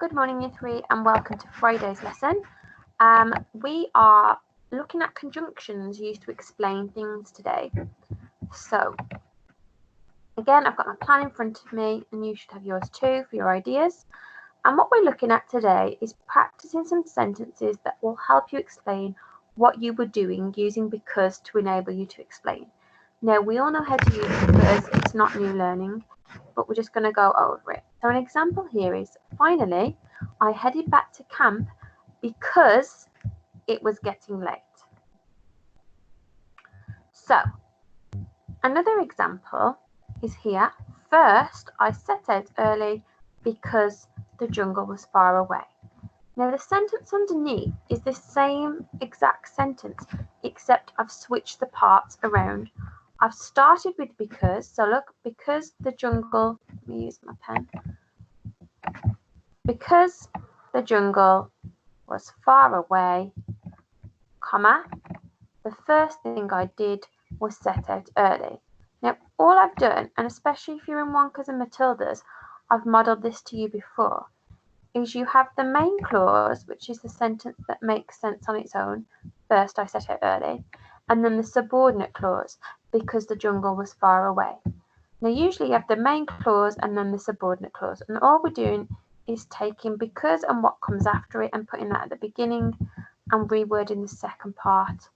Good morning, Year 3, and welcome to Friday's lesson. We are looking at conjunctions used to explain things today. So, again, I've got my plan in front of me, and you should have yours too for your ideas. And what we're looking at today is practicing some sentences that will help you explain what you were doing using because to enable you to explain. Now, we all know how to use because, it's not new learning, but we're just going to go over it. So an example here is, finally, I headed back to camp because it was getting late. So, another example is here. First, I set out early because the jungle was far away. Now, the sentence underneath is the same exact sentence, except I've switched the parts around. I've started with because, so look, because the jungle, let me use my pen. Because the jungle was far away, comma, the first thing I did was set out early. Now, all I've done, and especially if you're in Wonkers and Matildas, I've modelled this to you before, is you have the main clause, which is the sentence that makes sense on its own. First, I set out early. And then the subordinate clause, because the jungle was far away. Now, usually you have the main clause and then the subordinate clause. And all we're doing is taking because and what comes after it and putting that at the beginning and rewording the second part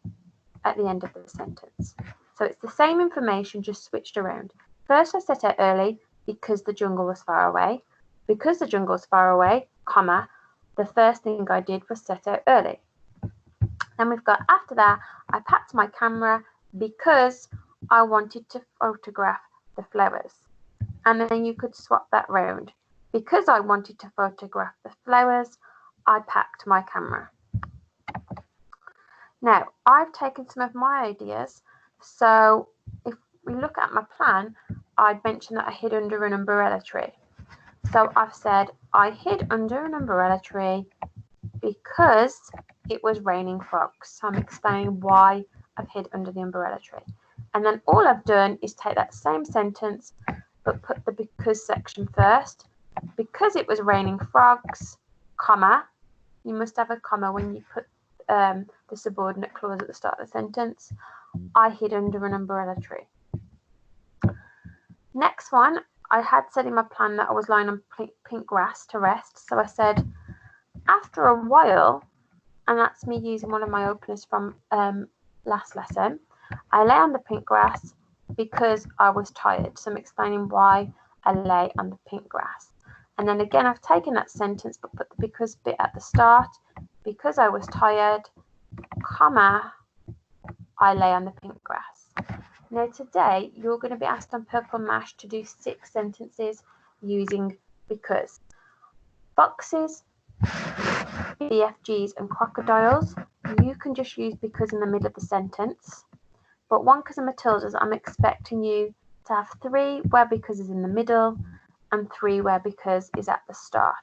at the end of the sentence. So it's the same information, just switched around. First, I set out early because the jungle was far away. Because the jungle was far away, comma, the first thing I did was set out early. Then we've got, after that, I packed my camera because I wanted to photograph the flowers. And then you could swap that round. Because I wanted to photograph the flowers, I packed my camera. Now, I've taken some of my ideas. So if we look at my plan, I'd mentioned that I hid under an umbrella tree. So I've said I hid under an umbrella tree because it was raining frogs. So I'm explaining why I've hid under the umbrella tree. And then all I've done is take that same sentence, but put the because section first. Because it was raining frogs, comma, you must have a comma when you put the subordinate clause at the start of the sentence. I hid under an umbrella tree. Next one, I had said in my plan that I was lying on pink grass to rest. So I said, after a while, and that's me using one of my openers from last lesson, I lay on the pink grass because I was tired. So I'm explaining why I lay on the pink grass. And then again, I've taken that sentence, but put the because bit at the start. Because I was tired, comma, I lay on the pink grass. Now today, you're going to be asked on Purple Mash to do 6 sentences using because. Foxes, BFGs and crocodiles, you can just use because in the middle of the sentence. But Wonkers and Matildas, I'm expecting you to have 3 where because is in the middle and 3 where because is at the start.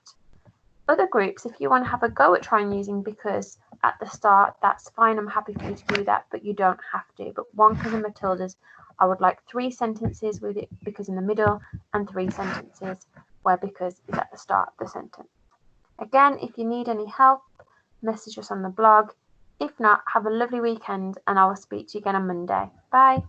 Other groups, if you want to have a go at trying using because at the start, that's fine. I'm happy for you to do that, but you don't have to. But Wonkers and Matildas, I would like 3 sentences with it because in the middle and 3 sentences where because is at the start of the sentence. Again, if you need any help, message us on the blog. If not, have a lovely weekend and I will speak to you again on Monday. Bye.